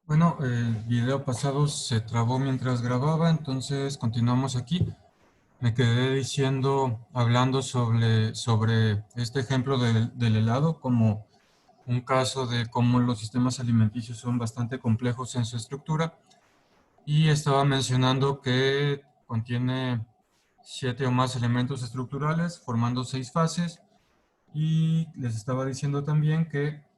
Bueno, el video pasado se trabó mientras grababa, entonces continuamos aquí. Me quedé hablando sobre este ejemplo del helado como un caso de cómo los sistemas alimenticios son bastante complejos en su estructura y estaba mencionando que contiene 7 o más elementos estructurales formando 6 fases y les estaba diciendo también que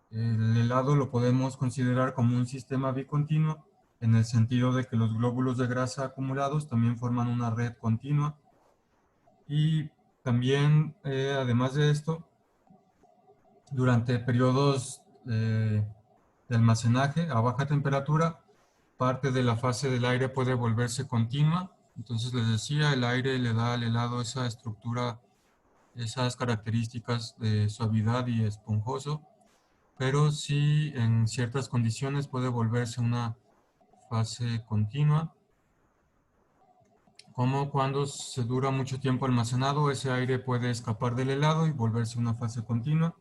el helado lo podemos considerar como un sistema bicontinuo en el sentido de que los glóbulos de grasa acumulados también forman una red continua y también, además de esto, durante periodos de almacenaje a baja temperatura, parte de la fase del aire puede volverse continua. Entonces les decía, el aire le da al helado esa estructura, esas características de suavidad y esponjoso, pero sí en ciertas condiciones puede volverse una fase continua, como cuando se dura mucho tiempo almacenado, ese aire puede escapar del helado y volverse una fase continua.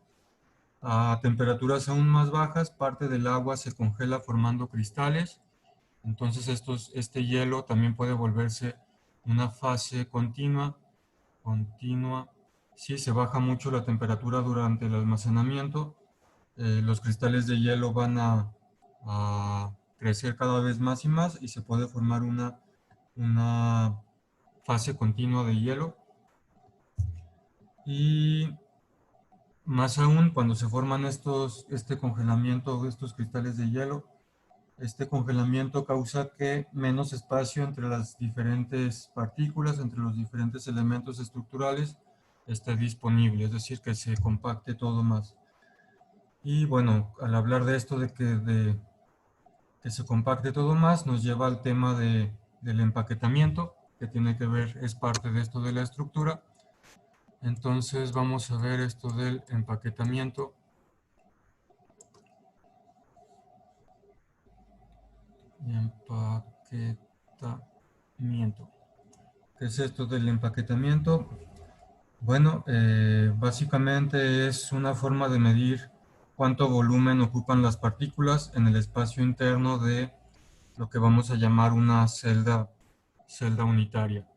A temperaturas aún más bajas, parte del agua se congela formando cristales, entonces este hielo también puede volverse una fase continua. Si se baja mucho la temperatura durante el almacenamiento, los cristales de hielo van a crecer cada vez más y más y se puede formar una fase continua de hielo. Y más aún cuando se forman este congelamiento de estos cristales de hielo, este congelamiento causa que menos espacio entre las diferentes partículas, entre los diferentes elementos estructurales, esté disponible, es decir, que se compacte todo más. Y bueno, al hablar de esto de que se compacte todo más, nos lleva al tema del empaquetamiento, que tiene que ver, es parte de esto de la estructura. Entonces vamos a ver esto del empaquetamiento. Empaquetamiento. ¿Qué es esto del empaquetamiento? Bueno, básicamente es una forma de medir cuánto volumen ocupan las partículas en el espacio interno de lo que vamos a llamar una celda unitaria.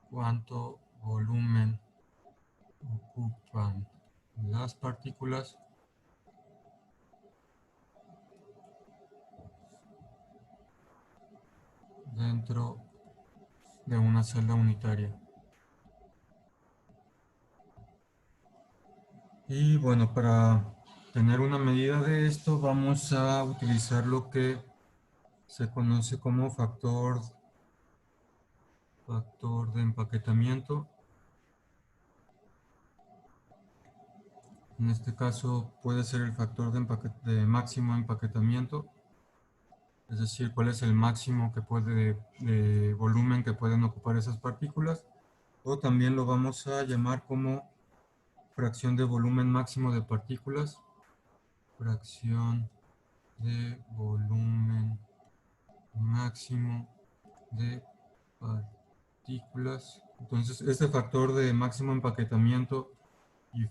¿Cuánto volumen ocupan las partículas dentro de una celda unitaria? Y bueno, para tener una medida de esto vamos a utilizar lo que se conoce como factor de empaquetamiento. En este caso puede ser el factor de máximo empaquetamiento, es decir, cuál es el máximo de volumen que pueden ocupar esas partículas, o también lo vamos a llamar como fracción de volumen máximo de partículas, fracción de volumen máximo de partículas. Entonces, este factor de máximo empaquetamiento y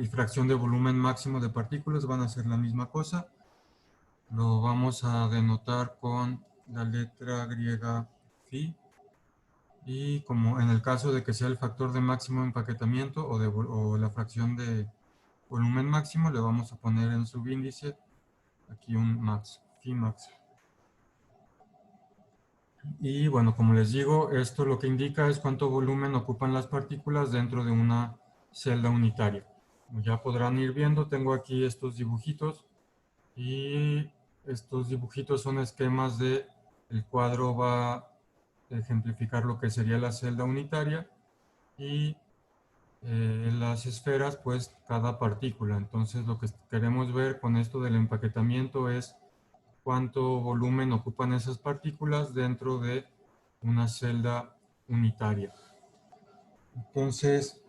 fracción de volumen máximo de partículas van a ser la misma cosa. Lo vamos a denotar con la letra griega phi. Y como en el caso de que sea el factor de máximo empaquetamiento o la fracción de volumen máximo, le vamos a poner en subíndice aquí un max, phi max. Y bueno, como les digo, esto lo que indica es cuánto volumen ocupan las partículas dentro de una celda unitaria. Como ya podrán ir viendo, tengo aquí estos dibujitos y estos dibujitos son esquemas de el cuadro va a ejemplificar lo que sería la celda unitaria y en las esferas pues cada partícula. Entonces lo que queremos ver con esto del empaquetamiento es cuánto volumen ocupan esas partículas dentro de una celda unitaria. Entonces,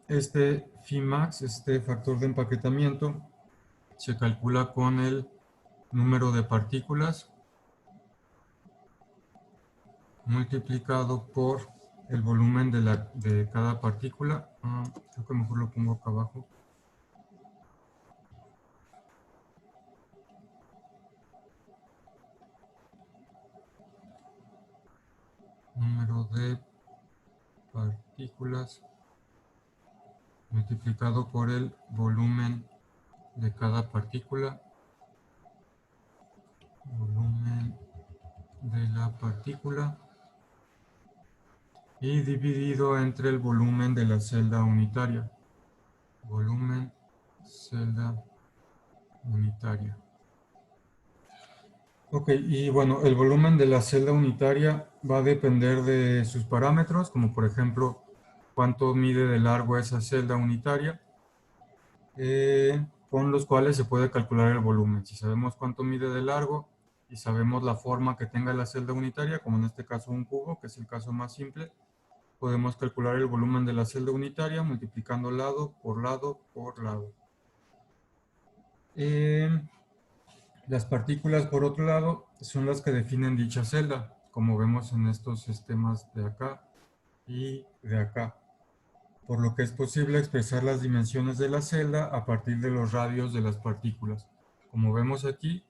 este phi max, este factor de empaquetamiento, se calcula con el número de partículas multiplicado por el volumen de cada partícula. Creo que mejor lo pongo acá abajo. partículas multiplicado por el volumen de cada partícula, volumen de la partícula, y dividido entre el volumen de la celda unitaria, volumen celda unitaria. Ok, y bueno, el volumen de la celda unitaria va a depender de sus parámetros, como por ejemplo, cuánto mide de largo esa celda unitaria, con los cuales se puede calcular el volumen. Si sabemos cuánto mide de largo y sabemos la forma que tenga la celda unitaria, como en este caso un cubo, que es el caso más simple, podemos calcular el volumen de la celda unitaria multiplicando lado por lado por lado. Las partículas, por otro lado, son las que definen dicha celda, como vemos en estos sistemas de acá y de acá, por lo que es posible expresar las dimensiones de la celda a partir de los radios de las partículas. Como vemos aquí,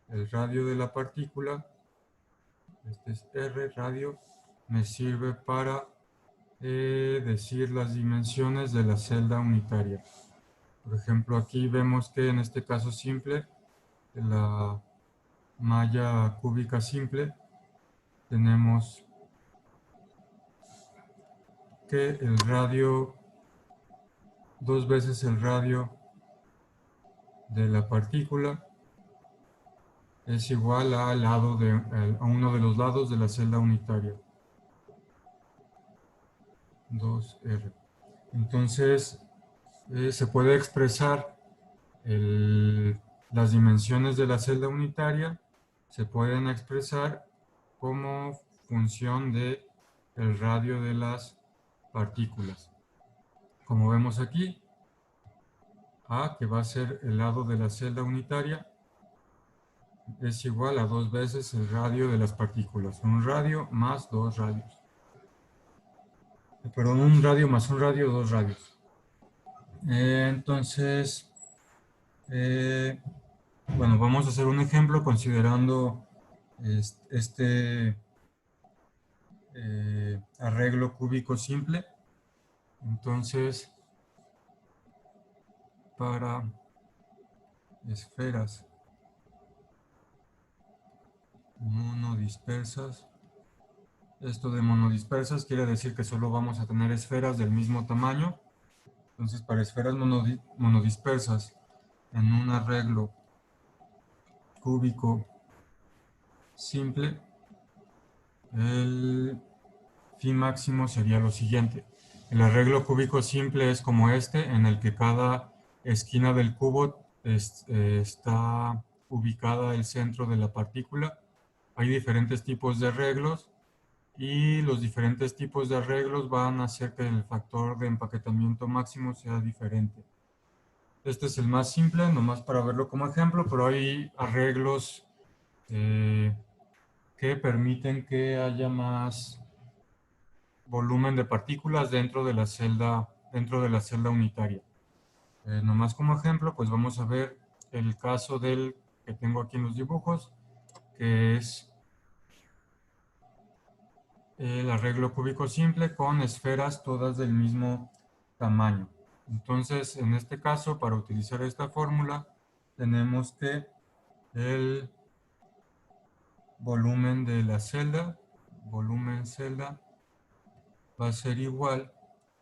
el radio de la partícula, este es R, radio, me sirve para decir las dimensiones de la celda unitaria. Por ejemplo, aquí vemos que en este caso simple, la malla cúbica simple, tenemos que el radio, dos veces el radio de la partícula es igual a uno de los lados de la celda unitaria, 2R. Entonces, se puede expresar las dimensiones de la celda unitaria, se pueden expresar como función de el radio de las partículas. Como vemos aquí, A, que va a ser el lado de la celda unitaria, es igual a dos veces el radio de las partículas. Un radio más dos radios. Perdón, un radio más un radio, dos radios. Entonces, bueno, vamos a hacer un ejemplo considerando este arreglo cúbico simple. Entonces, para esferas monodispersas, esto de monodispersas quiere decir que solo vamos a tener esferas del mismo tamaño. Entonces, para esferas monodispersas en un arreglo cúbico simple, el fin máximo sería lo siguiente. El arreglo cúbico simple es como este, en el que cada esquina del cubo está ubicada el centro de la partícula. Hay diferentes tipos de arreglos y los diferentes tipos de arreglos van a hacer que el factor de empaquetamiento máximo sea diferente. Este es el más simple, nomás para verlo como ejemplo, pero hay arreglos que permiten que haya más volumen de partículas dentro de la celda unitaria. Nomás como ejemplo, pues vamos a ver el caso del que tengo aquí en los dibujos, que es el arreglo cúbico simple con esferas todas del mismo tamaño. Entonces, en este caso, para utilizar esta fórmula, tenemos que el volumen de la celda, volumen celda, va a ser igual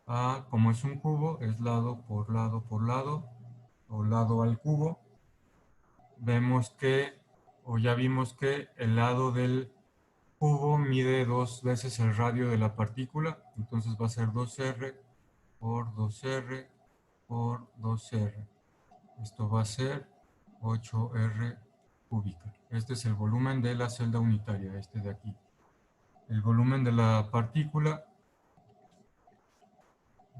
a, como es un cubo, es lado por lado por lado, o lado al cubo. Vemos que, o ya vimos que el lado del cubo mide dos veces el radio de la partícula, entonces va a ser 2R por 2R por 2R. Esto va a ser 8R cúbica. Este es el volumen de la celda unitaria, este de aquí. El volumen de la partícula,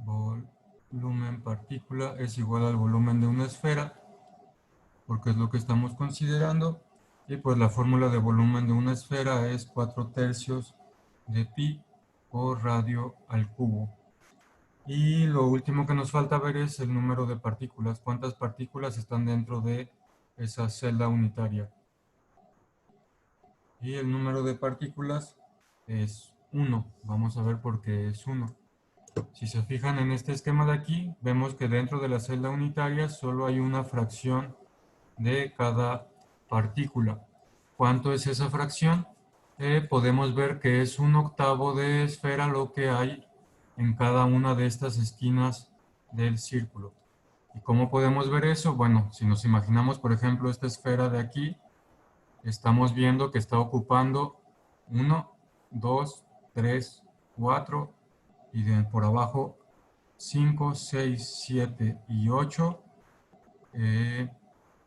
volumen partícula, es igual al volumen de una esfera, porque es lo que estamos considerando. Y pues la fórmula de volumen de una esfera es 4/3 de pi por radio al cubo. Y lo último que nos falta ver es el número de partículas. ¿Cuántas partículas están dentro de esa celda unitaria? Y el número de partículas es 1. Vamos a ver por qué es 1. Si se fijan en este esquema de aquí, vemos que dentro de la celda unitaria solo hay una fracción de cada partícula. ¿Cuánto es esa fracción? Podemos ver que es 1/8 de esfera lo que hay en cada una de estas esquinas del círculo. ¿Y cómo podemos ver eso? Bueno, si nos imaginamos, por ejemplo, esta esfera de aquí, estamos viendo que está ocupando 1, 2, 3, 4 y por abajo 5, 6, 7 y 8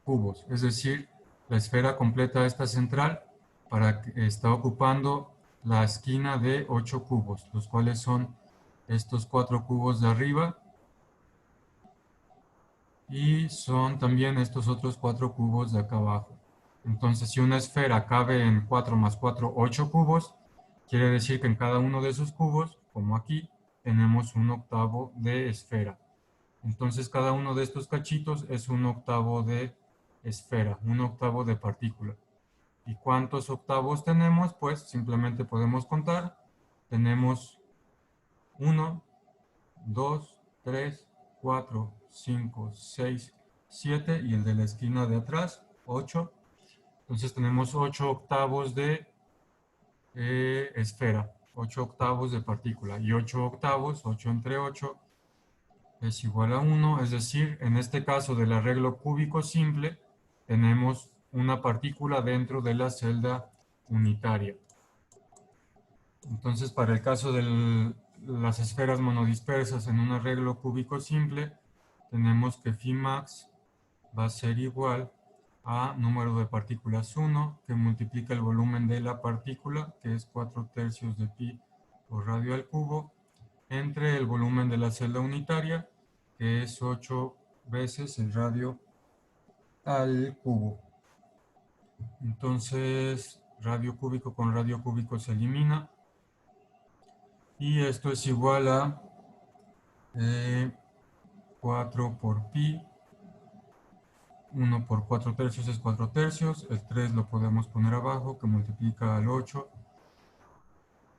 cubos. Es decir, la esfera completa esta central para que está ocupando la esquina de 8 cubos, los cuales son estos 4 cubos de arriba y son también estos otros 4 cubos de acá abajo. Entonces, si una esfera cabe en 4 más 4, 8 cubos, quiere decir que en cada uno de esos cubos, como aquí, tenemos 1/8 de esfera. Entonces, cada uno de estos cachitos es 1/8 de esfera, 1/8 de partícula. ¿Y cuántos octavos tenemos? Pues simplemente podemos contar. Tenemos 1, 2, 3, 4, 5, 6, 7 y el de la esquina de atrás, 8. Entonces tenemos 8 octavos de esfera, 8 octavos de partícula y 8 octavos, 8 entre 8 es igual a 1, es decir, en este caso del arreglo cúbico simple, tenemos una partícula dentro de la celda unitaria. Entonces, para el caso de las esferas monodispersas en un arreglo cúbico simple, tenemos que phi max va a ser igual a número de partículas 1, que multiplica el volumen de la partícula, que es 4/3 de pi por radio al cubo, entre el volumen de la celda unitaria, que es 8 veces el radio al cubo. Entonces, radio cúbico con radio cúbico se elimina. Y esto es igual a 4 por pi. 1 por 4/3 es 4/3. El 3 lo podemos poner abajo, que multiplica al 8.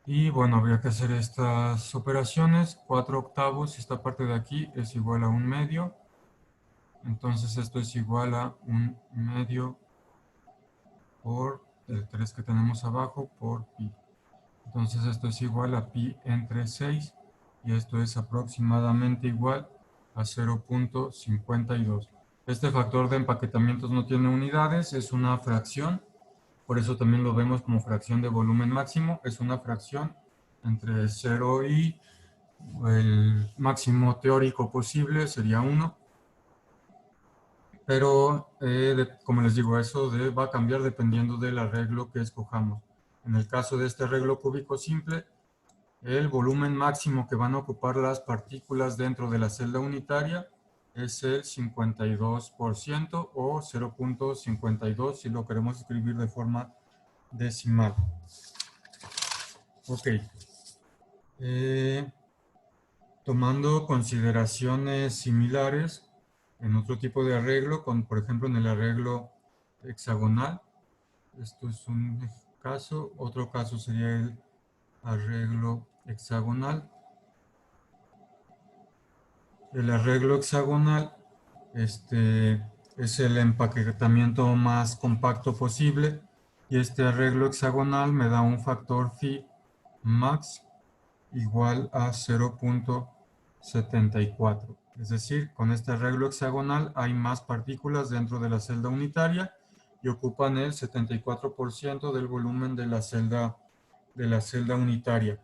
Y bueno, habría que hacer estas operaciones. 4 octavos, esta parte de aquí es igual a 1/2. Entonces esto es igual a 1/2 por el 3 que tenemos abajo por pi. Entonces esto es igual a pi entre 6 y esto es aproximadamente igual a 0.52. Este factor de empaquetamientos no tiene unidades, es una fracción, por eso también lo vemos como fracción de volumen máximo, es una fracción entre 0 y el máximo teórico posible sería 1, pero como les digo, eso va a cambiar dependiendo del arreglo que escojamos. En el caso de este arreglo cúbico simple, el volumen máximo que van a ocupar las partículas dentro de la celda unitaria es el 52% o 0.52 si lo queremos escribir de forma decimal. Ok. Tomando consideraciones similares en otro tipo de arreglo, por ejemplo en el arreglo hexagonal, esto es un caso, otro caso sería el arreglo hexagonal. El arreglo hexagonal es el empaquetamiento más compacto posible y este arreglo hexagonal me da un factor phi max igual a 0.74. Es decir, con este arreglo hexagonal hay más partículas dentro de la celda unitaria y ocupan el 74% del volumen de la celda unitaria.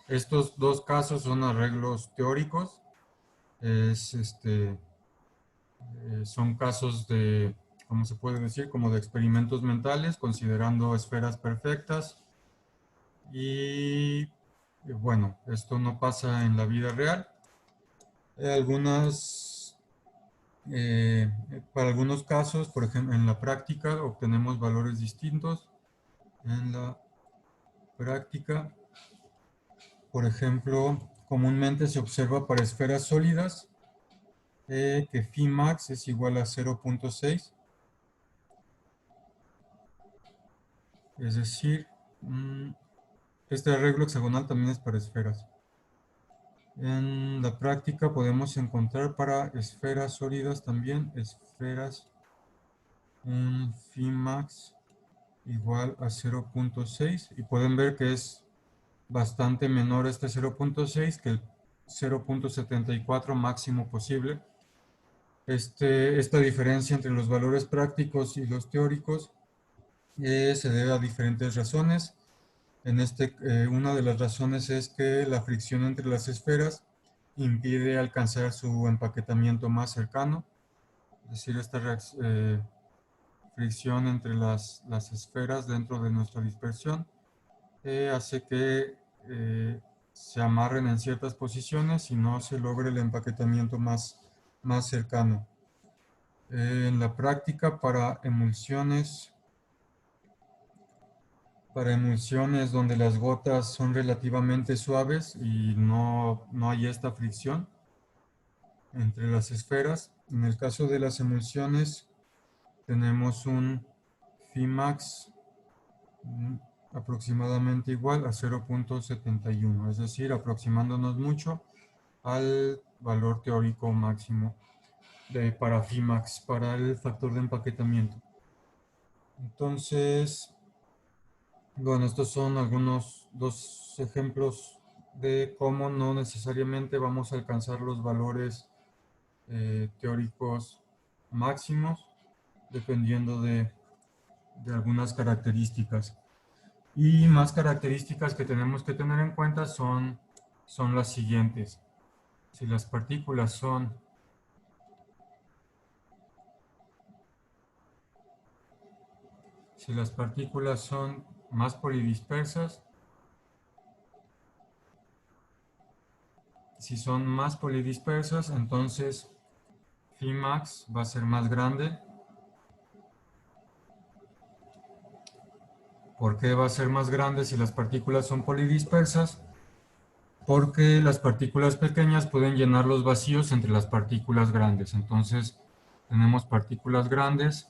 Estos dos casos son arreglos teóricos. Son casos de, ¿cómo se puede decir? Como de experimentos mentales, considerando esferas perfectas. Y bueno, esto no pasa en la vida real. Algunas, para algunos casos, por ejemplo, en la práctica obtenemos valores distintos. En la práctica, por ejemplo, comúnmente se observa para esferas sólidas que phi max es igual a 0.6. Es decir, este arreglo hexagonal también es para esferas. En la práctica podemos encontrar para esferas sólidas también, esferas, un phi max igual a 0.6 y pueden ver que es bastante menor este 0.6 que el 0.74 máximo posible. Esta diferencia entre los valores prácticos y los teóricos se debe a diferentes razones. Una de las razones es que la fricción entre las esferas impide alcanzar su empaquetamiento más cercano, es decir, fricción entre las esferas dentro de nuestra dispersión hace que se amarren en ciertas posiciones y no se logre el empaquetamiento más cercano. En la práctica, para emulsiones donde las gotas son relativamente suaves y no hay esta fricción entre las esferas, en el caso de las emulsiones tenemos un phi max aproximadamente igual a 0.71, es decir, aproximándonos mucho al valor teórico máximo para phi max, para el factor de empaquetamiento. Entonces, bueno, estos son dos ejemplos de cómo no necesariamente vamos a alcanzar los valores teóricos máximos, dependiendo de algunas características. Y más características que tenemos que tener en cuenta son las siguientes. Si las partículas son más polidispersas, entonces phi max va a ser más grande. ¿Por qué va a ser más grande si las partículas son polidispersas? Porque las partículas pequeñas pueden llenar los vacíos entre las partículas grandes. Entonces, tenemos partículas grandes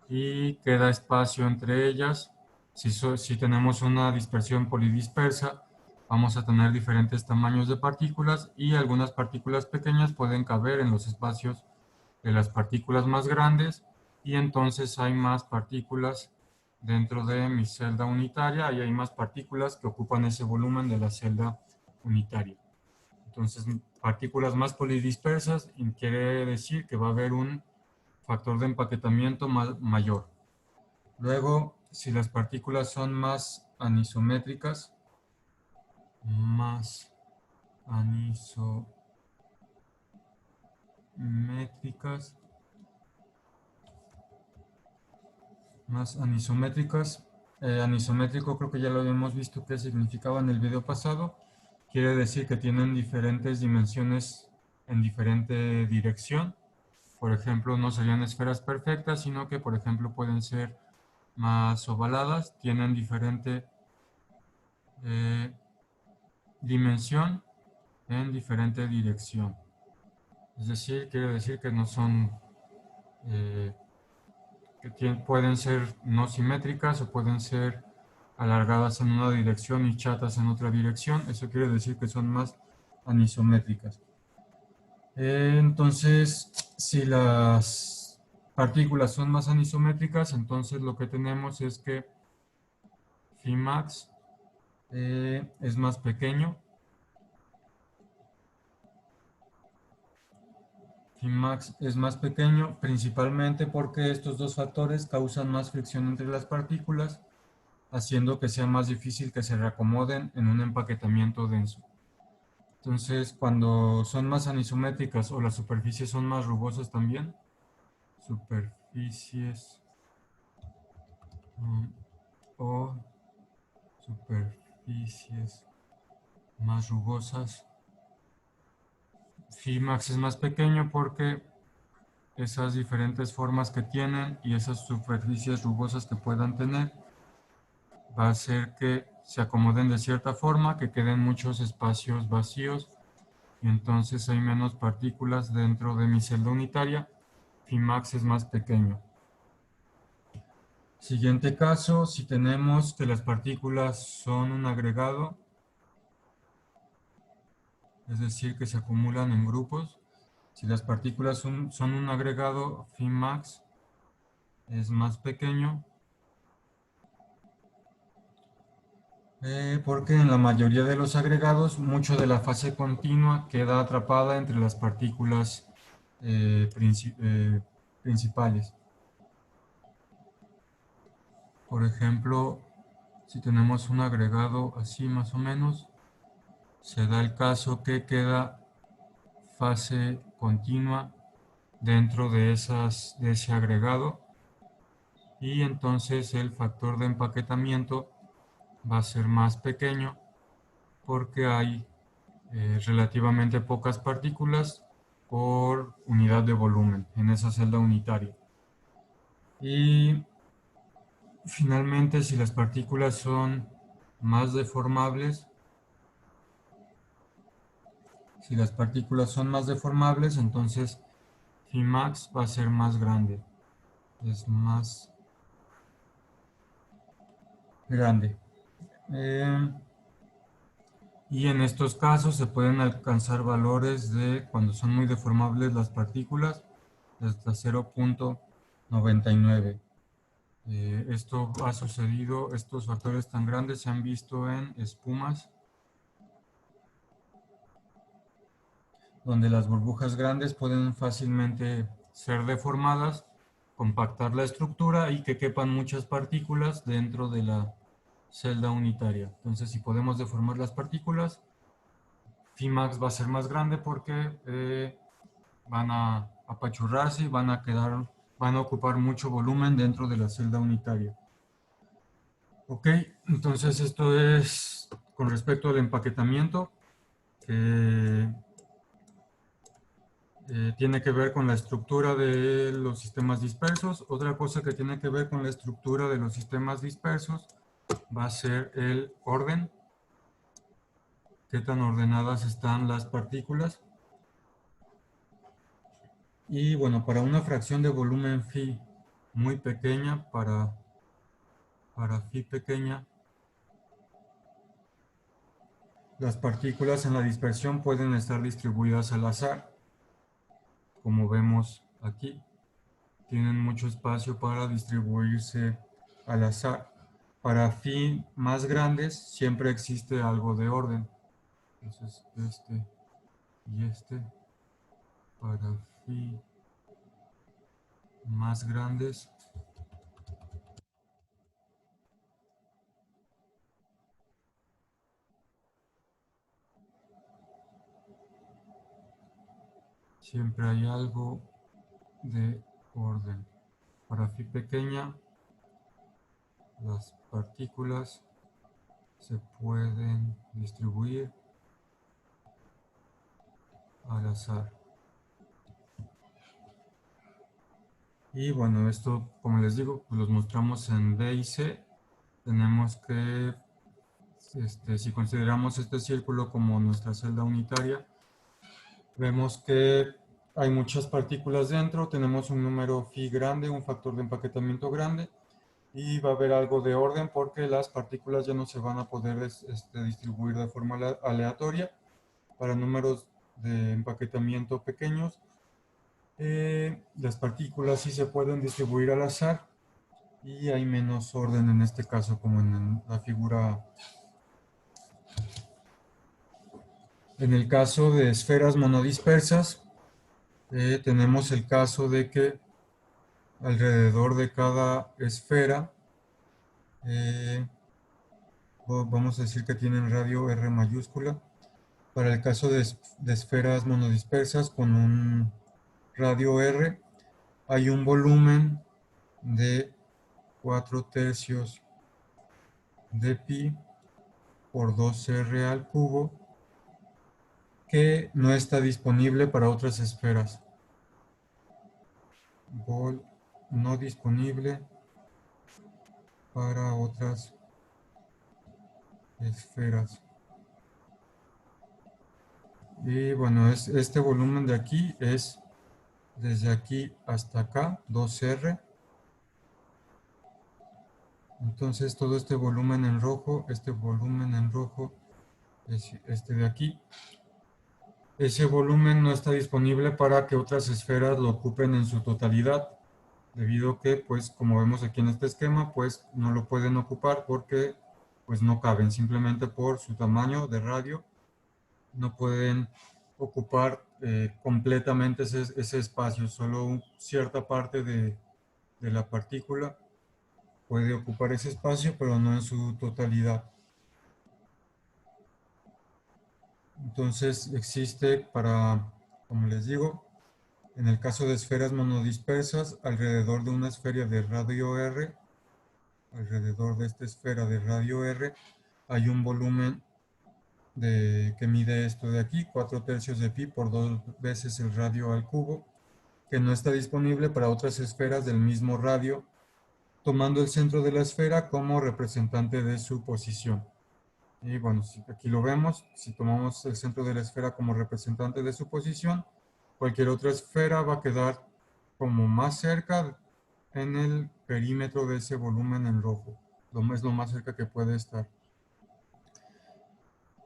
y queda espacio entre ellas. Si tenemos una dispersión polidispersa, vamos a tener diferentes tamaños de partículas y algunas partículas pequeñas pueden caber en los espacios de las partículas más grandes y entonces hay más partículas dentro de mi celda unitaria y hay más partículas que ocupan ese volumen de la celda unitaria. Entonces, partículas más polidispersas quiere decir que va a haber un factor de empaquetamiento mayor. Luego, si las partículas son más anisométricas, anisométrico creo que ya lo habíamos visto qué significaba en el video pasado. Quiere decir que tienen diferentes dimensiones en diferente dirección. Por ejemplo, no serían esferas perfectas, sino que, por ejemplo, pueden ser más ovaladas, tienen diferente dimensión en diferente dirección. Es decir, quiere decir que no son, pueden ser no simétricas o pueden ser alargadas en una dirección y chatas en otra dirección. Eso quiere decir que son más anisométricas. Entonces, si las partículas son más anisométricas, entonces lo que tenemos es que phi max es más pequeño. Phi max es más pequeño principalmente porque estos dos factores causan más fricción entre las partículas, haciendo que sea más difícil que se reacomoden en un empaquetamiento denso. Entonces, cuando son más anisométricas o las superficies son más rugosas también, superficies o superficies más rugosas, phi max es más pequeño porque esas diferentes formas que tienen y esas superficies rugosas que puedan tener va a hacer que se acomoden de cierta forma, que queden muchos espacios vacíos y entonces hay menos partículas dentro de mi celda unitaria. Phi max es más pequeño. Siguiente caso, si tenemos que las partículas son un agregado, es decir, que se acumulan en grupos. Si las partículas son un agregado, phi max es más pequeño, porque en la mayoría de los agregados, mucho de la fase continua queda atrapada entre las partículas principales. Por ejemplo, si tenemos un agregado así más o menos, se da el caso que queda fase continua dentro de ese agregado, y entonces el factor de empaquetamiento va a ser más pequeño porque hay relativamente pocas partículas por unidad de volumen en esa celda unitaria. Y finalmente, si las partículas son más deformables, entonces phi max va a ser más grande, es más grande. Y en estos casos se pueden alcanzar valores de, cuando son muy deformables las partículas, hasta 0.99. Esto ha sucedido, estos factores tan grandes se han visto en espumas, donde las burbujas grandes pueden fácilmente ser deformadas, compactar la estructura y que quepan muchas partículas dentro de la celda unitaria. Entonces, si podemos deformar las partículas, phi max va a ser más grande porque van a apachurrarse y van a ocupar mucho volumen dentro de la celda unitaria. Ok, entonces esto es con respecto al empaquetamiento, que tiene que ver con la estructura de los sistemas dispersos. Otra cosa que tiene que ver con la estructura de los sistemas dispersos va a ser el orden, qué tan ordenadas están las partículas. Y bueno, para una fracción de volumen phi muy pequeña, para phi pequeña, las partículas en la dispersión pueden estar distribuidas al azar, como vemos aquí. Tienen mucho espacio para distribuirse al azar. Para phi más grandes siempre existe algo de orden. Entonces este y este. Para phi más grandes siempre hay algo de orden. Para phi pequeña, las partículas se pueden distribuir al azar. Y bueno, esto, como les digo, pues los mostramos en B y C. Tenemos que, si consideramos este círculo como nuestra celda unitaria, vemos que hay muchas partículas dentro, tenemos un número phi grande, un factor de empaquetamiento grande, y va a haber algo de orden porque las partículas ya no se van a poder distribuir de forma aleatoria. Para números de empaquetamiento pequeños, las partículas sí se pueden distribuir al azar y hay menos orden en este caso, como en la figura. En el caso de esferas monodispersas, tenemos el caso de que alrededor de cada esfera, eh, vamos a decir que tienen radio R mayúscula. Para el caso de esferas monodispersas con un radio R, hay un volumen de 4/3 de pi por 2r al cubo que no está disponible para otras esferas. Vol no disponible para otras esferas. Y bueno, este volumen de aquí es desde aquí hasta acá, 2r. Entonces todo este volumen en rojo es este de aquí. ese volumen no está disponible para que otras esferas lo ocupen en su totalidad, debido a que, pues, como vemos aquí en este esquema, pues no lo pueden ocupar porque pues no caben, simplemente por su tamaño de radio, no pueden ocupar completamente ese espacio, solo cierta parte de la partícula puede ocupar ese espacio, pero no en su totalidad. Entonces existe para, como les digo, en el caso de esferas monodispersas, alrededor de una esfera de radio R, alrededor de esta esfera de radio R, hay un volumen que mide esto de aquí, 4/3 de pi por 2 veces el radio al cubo, que no está disponible para otras esferas del mismo radio, tomando el centro de la esfera como representante de su posición. Y bueno, si aquí lo vemos, si tomamos el centro de la esfera como representante de su posición, cualquier otra esfera va a quedar como más cerca en el perímetro de ese volumen en rojo. Es lo más cerca que puede estar.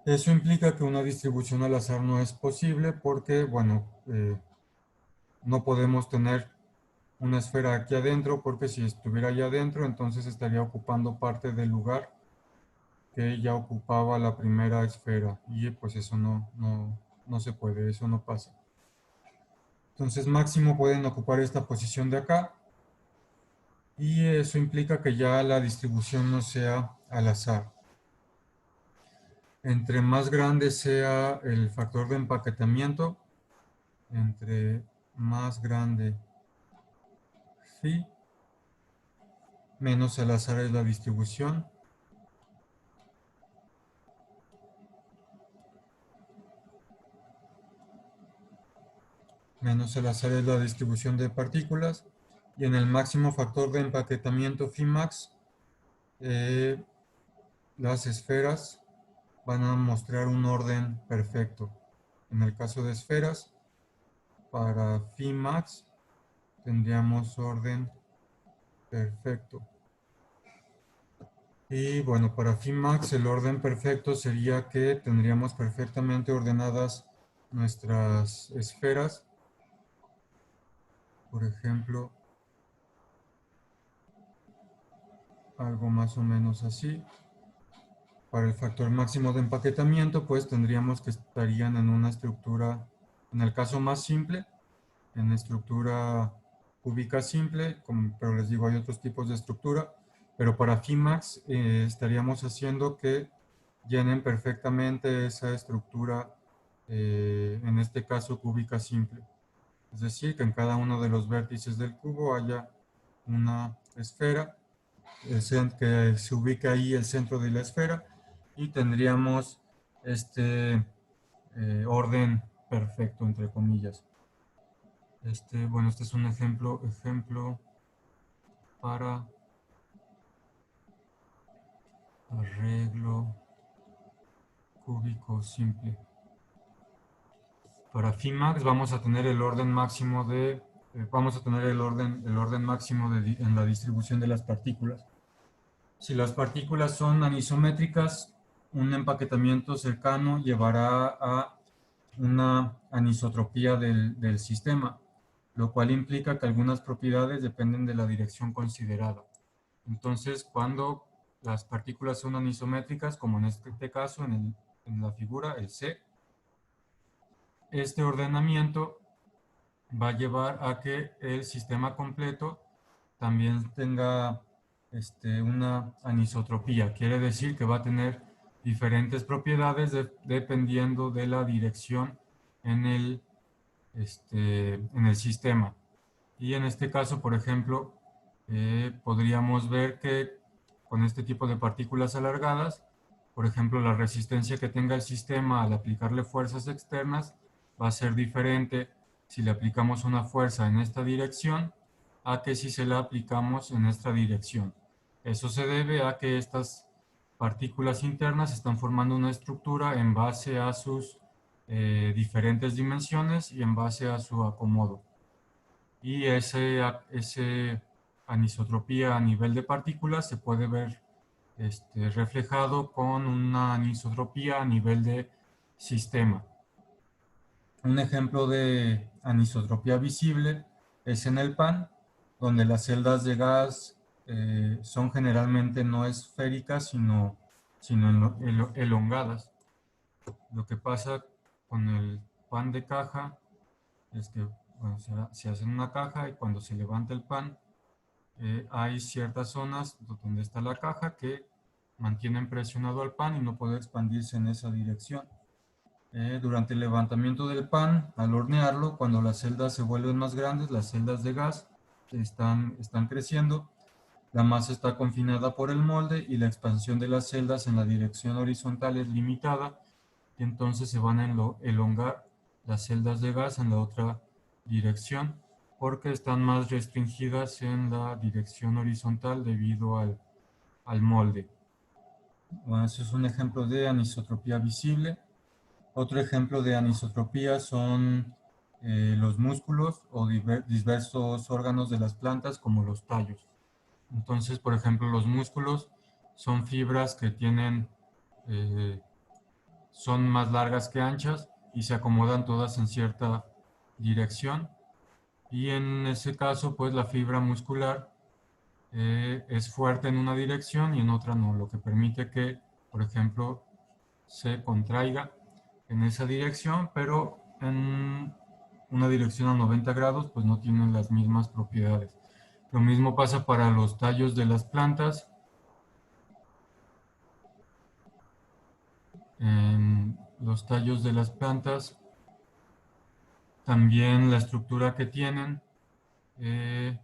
Eso implica que una distribución al azar no es posible porque, bueno, no podemos tener una esfera aquí adentro porque si estuviera allá adentro, entonces estaría ocupando parte del lugar que ya ocupaba la primera esfera y pues eso no se puede, eso no pasa. Entonces máximo pueden ocupar esta posición de acá y eso implica que ya la distribución no sea al azar. Entre más grande sea el factor de empaquetamiento, entre más grande phi, menos al azar es la distribución. Menos al azar es la distribución de partículas. Y en el máximo factor de empaquetamiento phi max, las esferas van a mostrar un orden perfecto. En el caso de esferas, para phi max tendríamos orden perfecto. Y bueno, para phi max el orden perfecto sería que tendríamos perfectamente ordenadas nuestras esferas. Por ejemplo, algo más o menos así. Para el factor máximo de empaquetamiento, pues tendríamos que estarían en una estructura, en el caso más simple, en estructura cúbica simple, pero les digo, hay otros tipos de estructura, pero para Fimax estaríamos haciendo que llenen perfectamente esa estructura, en este caso cúbica simple. Es decir, que en cada uno de los vértices del cubo haya una esfera, que se ubique ahí el centro de la esfera y tendríamos este orden perfecto, entre comillas. Bueno, este es un ejemplo para arreglo cúbico simple. Para Fimax vamos a tener el orden máximo vamos a tener el orden máximo en la distribución de las partículas. Si las partículas son anisométricas, un empaquetamiento cercano llevará a una anisotropía del sistema, lo cual implica que algunas propiedades dependen de la dirección considerada. Entonces, cuando las partículas son anisométricas, como en este caso, en la figura, el C, este ordenamiento va a llevar a que el sistema completo también tenga una anisotropía. Quiere decir que va a tener diferentes propiedades dependiendo de la dirección en en el sistema. Y en este caso, por ejemplo, podríamos ver que con este tipo de partículas alargadas, por ejemplo, la resistencia que tenga el sistema al aplicarle fuerzas externas va a ser diferente si le aplicamos una fuerza en esta dirección a que si se la aplicamos en esta dirección. Eso se debe a que estas partículas internas están formando una estructura en base a sus diferentes dimensiones y en base a su acomodo. Y ese anisotropía a nivel de partículas se puede ver reflejado con una anisotropía a nivel de sistema. Un ejemplo de anisotropía visible es en el pan, donde las celdas de gas son generalmente no esféricas, sino elongadas. Lo que pasa con el pan de caja es que bueno, se hace en una caja y cuando se levanta el pan, hay ciertas zonas donde está la caja que mantienen presionado al pan y no puede expandirse en esa dirección. Durante el levantamiento del pan, al hornearlo, cuando las celdas se vuelven más grandes, las celdas de gas están creciendo, la masa está confinada por el molde y la expansión de las celdas en la dirección horizontal es limitada, y entonces se van a elongar las celdas de gas en la otra dirección, porque están más restringidas en la dirección horizontal debido al molde. Bueno, eso es un ejemplo de anisotropía visible. Otro ejemplo de anisotropía son los músculos o diversos órganos de las plantas como los tallos. Entonces, por ejemplo, los músculos son fibras que eh, son más largas que anchas y se acomodan todas en cierta dirección. Y en ese caso, pues la fibra muscular es fuerte en una dirección y en otra no, lo que permite que, por ejemplo, se contraiga en esa dirección, pero en una dirección a 90 grados, pues no tienen las mismas propiedades. Lo mismo pasa para los tallos de las plantas. En los tallos de las plantas, también la estructura que eh,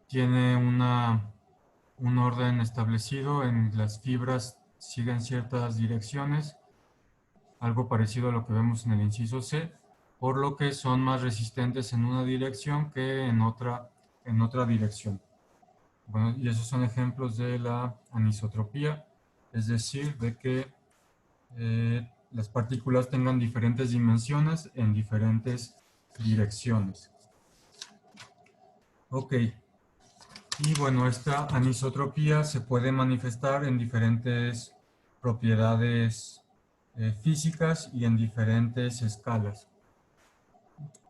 tiene un orden establecido, en las fibras siguen ciertas direcciones, algo parecido a lo que vemos en el inciso C, por lo que son más resistentes en una dirección que en otra dirección. Bueno, y esos son ejemplos de la anisotropía, es decir, de que las partículas tengan diferentes dimensiones en diferentes direcciones. Ok, y bueno, esta anisotropía se puede manifestar en diferentes propiedades físicas y en diferentes escalas.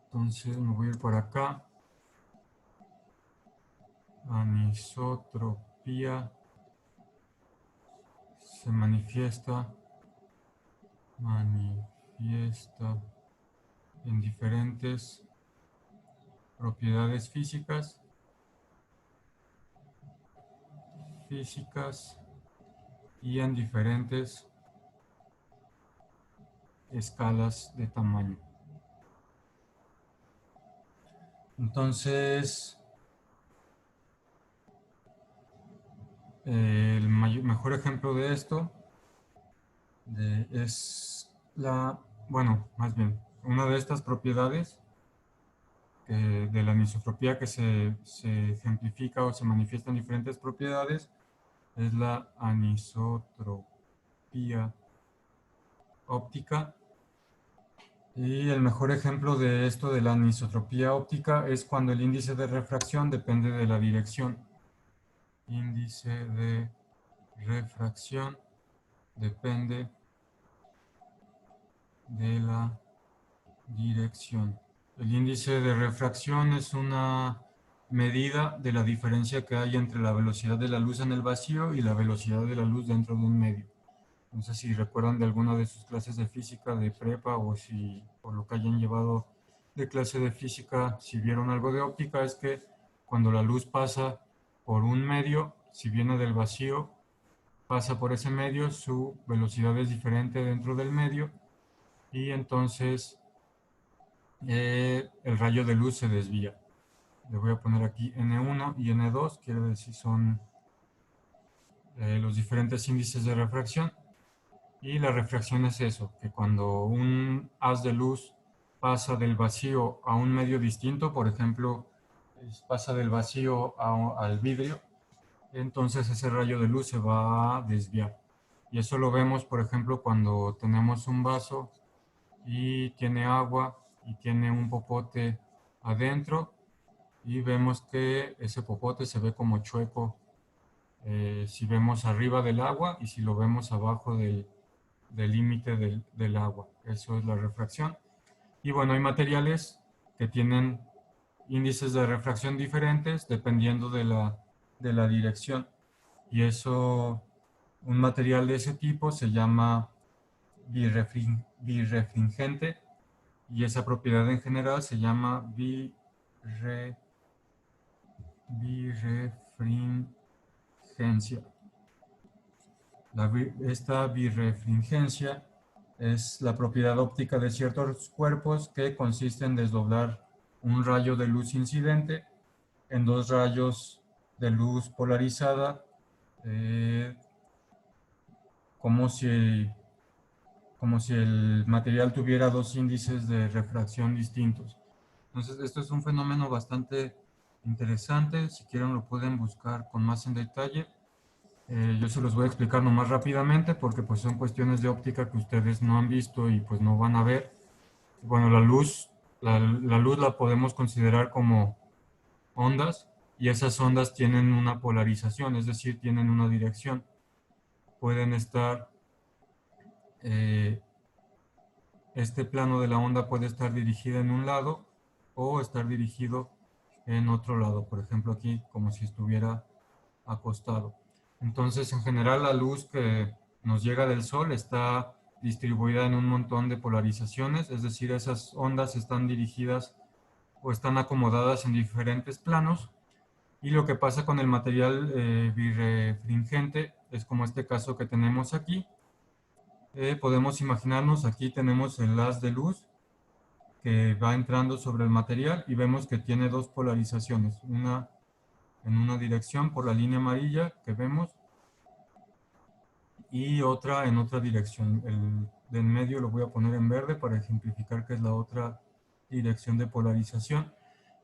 Entonces me voy a ir por acá. Anisotropía se manifiesta en diferentes propiedades físicas y en diferentes escalas de tamaño. Entonces, el mejor ejemplo de esto es más bien, una de estas propiedades de la anisotropía que se ejemplifica o se manifiesta en diferentes propiedades es la anisotropía óptica. Y el mejor ejemplo de esto de la anisotropía óptica es cuando el índice de refracción depende de la dirección. Índice de refracción depende de la dirección. El índice de refracción es una medida de la diferencia que hay entre la velocidad de la luz en el vacío y la velocidad de la luz dentro de un medio. No sé si recuerdan de alguna de sus clases de física de prepa o si por lo que hayan llevado de clase de física, si vieron algo de óptica, es que cuando la luz pasa por un medio, si viene del vacío, pasa por ese medio, su velocidad es diferente dentro del medio y entonces el rayo de luz se desvía. Le voy a poner aquí N1 y N2, quiere decir son los diferentes índices de refracción. Y la refracción es eso, que cuando un haz de luz pasa del vacío a un medio distinto, por ejemplo, pasa del vacío al vidrio, entonces ese rayo de luz se va a desviar. Y eso lo vemos, por ejemplo, cuando tenemos un vaso y tiene agua y tiene un popote adentro y vemos que ese popote se ve como chueco si vemos arriba del agua y si lo vemos abajo del límite del agua. Eso es la refracción. Y bueno, hay materiales que tienen índices de refracción diferentes dependiendo de la dirección. Y eso, un material de ese tipo se llama birrefringente y esa propiedad en general se llama birrefringencia. Esta birrefringencia es la propiedad óptica de ciertos cuerpos que consiste en desdoblar un rayo de luz incidente en dos rayos de luz polarizada, eh, como si, como si el material tuviera dos índices de refracción distintos. Entonces, esto es un fenómeno bastante interesante. Si quieren, lo pueden buscar con más en detalle. Yo se los voy a explicar nomás rápidamente porque pues son cuestiones de óptica que ustedes no han visto y pues no van a ver. Bueno, la luz la podemos considerar como ondas y esas ondas tienen una polarización, es decir, tienen una dirección. Pueden estar, eh, este plano de la onda puede estar dirigido en un lado o estar dirigido en otro lado, por ejemplo aquí como si estuviera acostado. Entonces, en general, la luz que nos llega del Sol está distribuida en un montón de polarizaciones, es decir, esas ondas están dirigidas o están acomodadas en diferentes planos. Y lo que pasa con el material birrefringente es como este caso que tenemos aquí. Podemos imaginarnos, aquí tenemos el haz de luz que va entrando sobre el material y vemos que tiene dos polarizaciones, una en una dirección por la línea amarilla que vemos y otra en otra dirección. El de en medio lo voy a poner en verde para ejemplificar que es la otra dirección de polarización.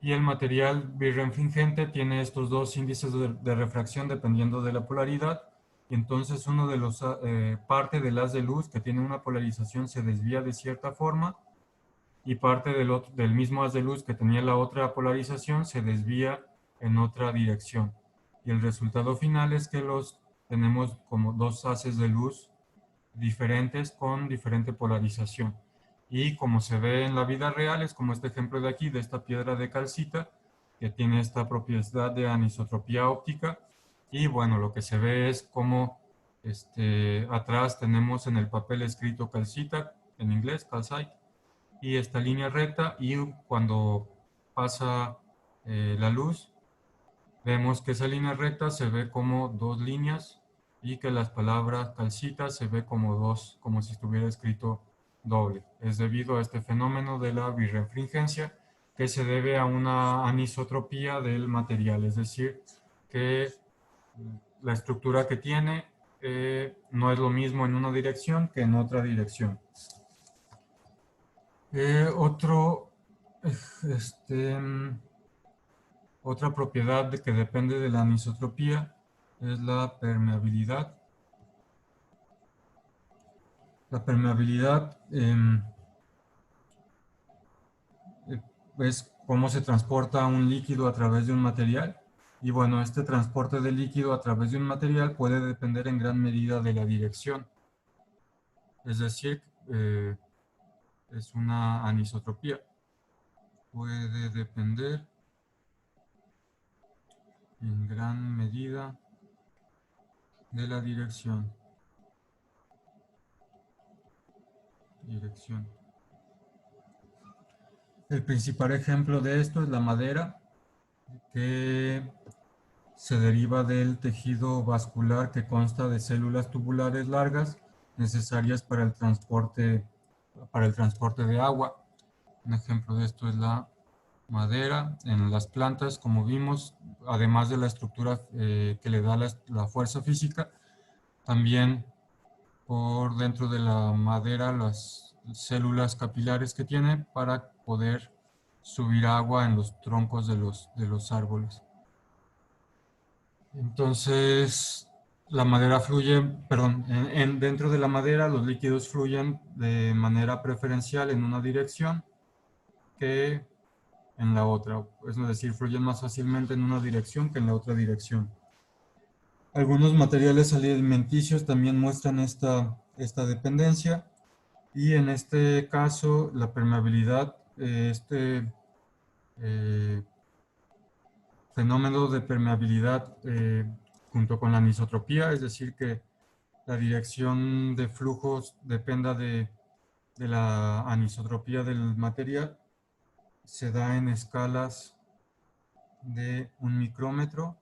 Y el material birrefringente tiene estos dos índices de refracción dependiendo de la polaridad. Y entonces uno de los parte del haz de luz que tiene una polarización se desvía de cierta forma y parte del mismo haz de luz que tenía la otra polarización se desvía en otra dirección. Y el resultado final es que tenemos como dos haces de luz diferentes con diferente polarización. Y como se ve en la vida real, es como este ejemplo de aquí, de esta piedra de calcita, que tiene esta propiedad de anisotropía óptica. Y bueno, lo que se ve es como atrás tenemos en el papel escrito calcita, en inglés, calcite, y esta línea recta, y cuando pasa la luz, vemos que esa línea recta se ve como dos líneas y que las palabras calcita se ve como dos, como si estuviera escrito doble. Es debido a este fenómeno de la birrefringencia que se debe a una anisotropía del material, es decir, que la estructura que tiene no es lo mismo en una dirección que en otra dirección. Otro, este, otra propiedad que depende de la anisotropía es la permeabilidad. La permeabilidad es cómo se transporta un líquido a través de un material. Y bueno, este transporte de líquido a través de un material puede depender en gran medida de la dirección. Es decir, es una anisotropía. Puede depender en gran medida de la dirección. El principal ejemplo de esto es la madera, que se deriva del tejido vascular que consta de células tubulares largas necesarias para el transporte de agua. Un ejemplo de esto es la madera. En las plantas, como vimos, además de la estructura que le da la fuerza física, también por dentro de la madera las células capilares que tiene para poder subir agua en los troncos de los árboles. Entonces, la madera fluye, perdón, dentro de la madera los líquidos fluyen de manera preferencial en una dirección que en la otra, es decir, fluyen más fácilmente en una dirección que en la otra dirección. Algunos materiales alimenticios también muestran esta dependencia y en este caso la permeabilidad, eh, fenómeno de permeabilidad junto con la anisotropía, es decir, que la dirección de flujos dependa de la anisotropía del material, se da en escalas de un micrómetro.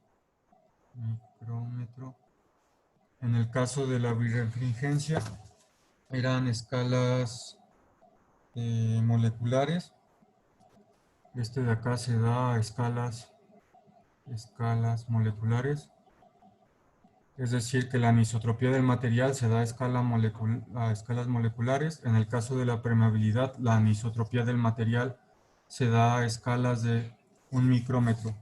En el caso de la birrefringencia, eran escalas moleculares. Este de acá se da a escalas moleculares. Es decir, que la anisotropía del material se da a escalas moleculares. En el caso de la permeabilidad, la anisotropía del material se da a escalas de un micrómetro.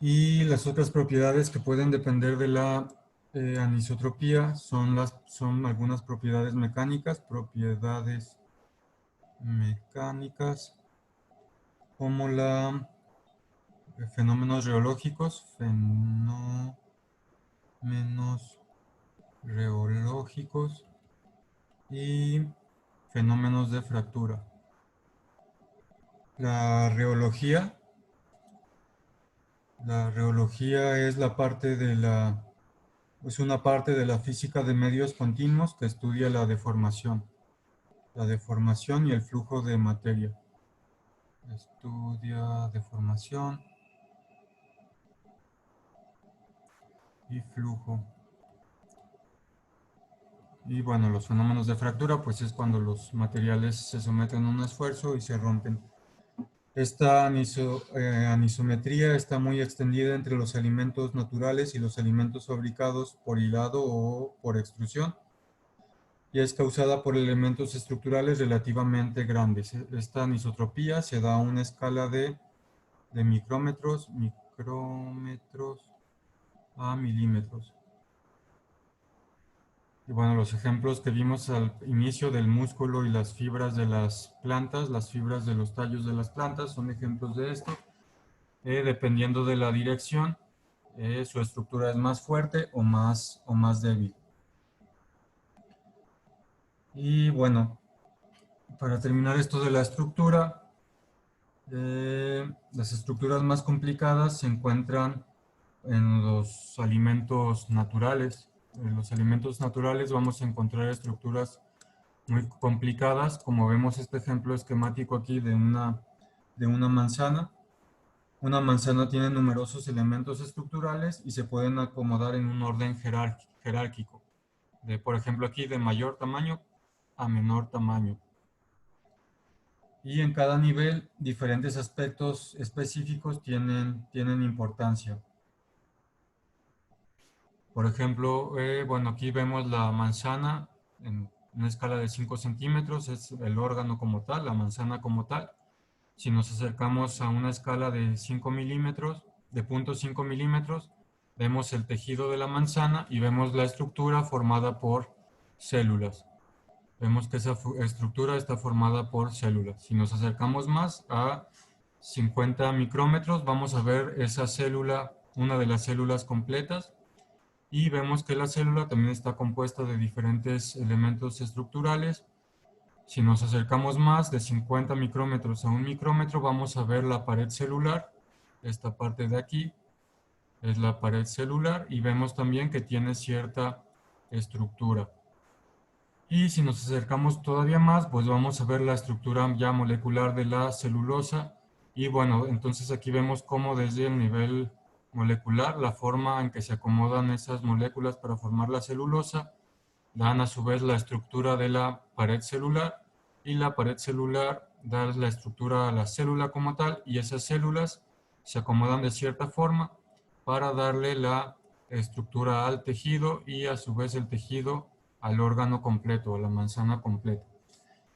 Y las otras propiedades que pueden depender de la anisotropía son algunas propiedades mecánicas, como fenómenos reológicos y fenómenos de fractura. La reología es una parte de la física de medios continuos que estudia la deformación y el flujo de materia. Estudia deformación y flujo. Y bueno, los fenómenos de fractura, pues es cuando los materiales se someten a un esfuerzo y se rompen. Esta anisometría está muy extendida entre los alimentos naturales y los alimentos fabricados por hilado o por extrusión, y es causada por elementos estructurales relativamente grandes. Esta anisotropía se da a una escala de micrómetros a milímetros. Y bueno, los ejemplos que vimos al inicio del músculo y las fibras de las plantas, las fibras de los tallos de las plantas, son ejemplos de esto. Dependiendo de la dirección, su estructura es más fuerte o más débil. Y bueno, para terminar esto de la estructura, las estructuras más complicadas se encuentran en los alimentos naturales. En los alimentos naturales vamos a encontrar estructuras muy complicadas, como vemos este ejemplo esquemático aquí de una manzana. Una manzana tiene numerosos elementos estructurales y se pueden acomodar en un orden jerárquico. Por ejemplo, aquí de mayor tamaño a menor tamaño. Y en cada nivel, diferentes aspectos específicos tienen importancia. Por ejemplo, bueno, aquí vemos la manzana en una escala de 5 centímetros, es el órgano como tal, la manzana como tal. Si nos acercamos a una escala de 5 milímetros, de 0.5 milímetros, vemos el tejido de la manzana y vemos la estructura formada por células. Vemos que esa estructura está formada por células. Si nos acercamos más a 50 micrómetros, vamos a ver esa célula, una de las células completas, y vemos que la célula también está compuesta de diferentes elementos estructurales. Si nos acercamos más de 50 micrómetros a 1 micrómetro, vamos a ver la pared celular. Esta parte de aquí es la pared celular y vemos también que tiene cierta estructura. Y si nos acercamos todavía más, pues vamos a ver la estructura ya molecular de la celulosa. Y bueno, entonces aquí vemos cómo desde el nivel molecular, la forma en que se acomodan esas moléculas para formar la celulosa, dan a su vez la estructura de la pared celular, y la pared celular da la estructura a la célula como tal, y esas células se acomodan de cierta forma para darle la estructura al tejido y a su vez el tejido al órgano completo, a la manzana completa.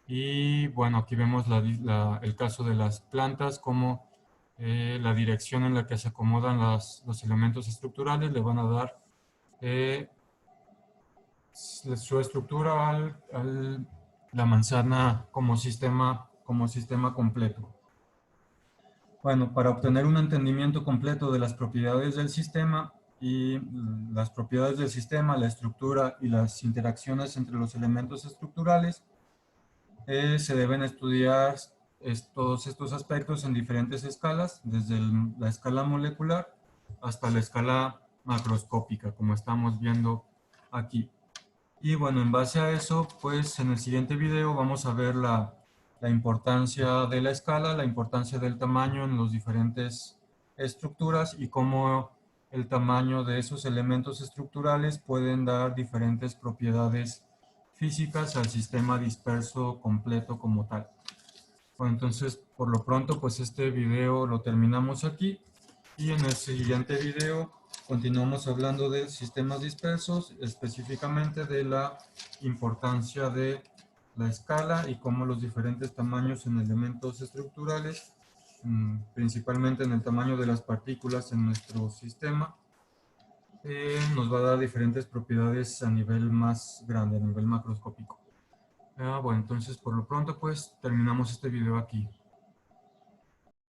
Y bueno, aquí vemos el caso de las plantas, como la dirección en la que se acomodan los elementos estructurales le van a dar su estructura a la manzana como sistema completo. Bueno, para obtener un entendimiento completo de las propiedades del sistema y las propiedades del sistema, la estructura y las interacciones entre los elementos estructurales, se deben estudiar todos estos aspectos en diferentes escalas, desde la escala molecular hasta la escala macroscópica, como estamos viendo aquí. Y bueno, en base a eso, pues en el siguiente video vamos a ver la importancia de la escala, la importancia del tamaño en las diferentes estructuras y cómo el tamaño de esos elementos estructurales pueden dar diferentes propiedades físicas al sistema disperso completo como tal. Bueno, entonces, por lo pronto, pues este video lo terminamos aquí y en el siguiente video continuamos hablando de sistemas dispersos, específicamente de la importancia de la escala y cómo los diferentes tamaños en elementos estructurales, principalmente en el tamaño de las partículas en nuestro sistema, nos va a dar diferentes propiedades a nivel más grande, a nivel macroscópico. Bueno, entonces por lo pronto pues terminamos este video aquí.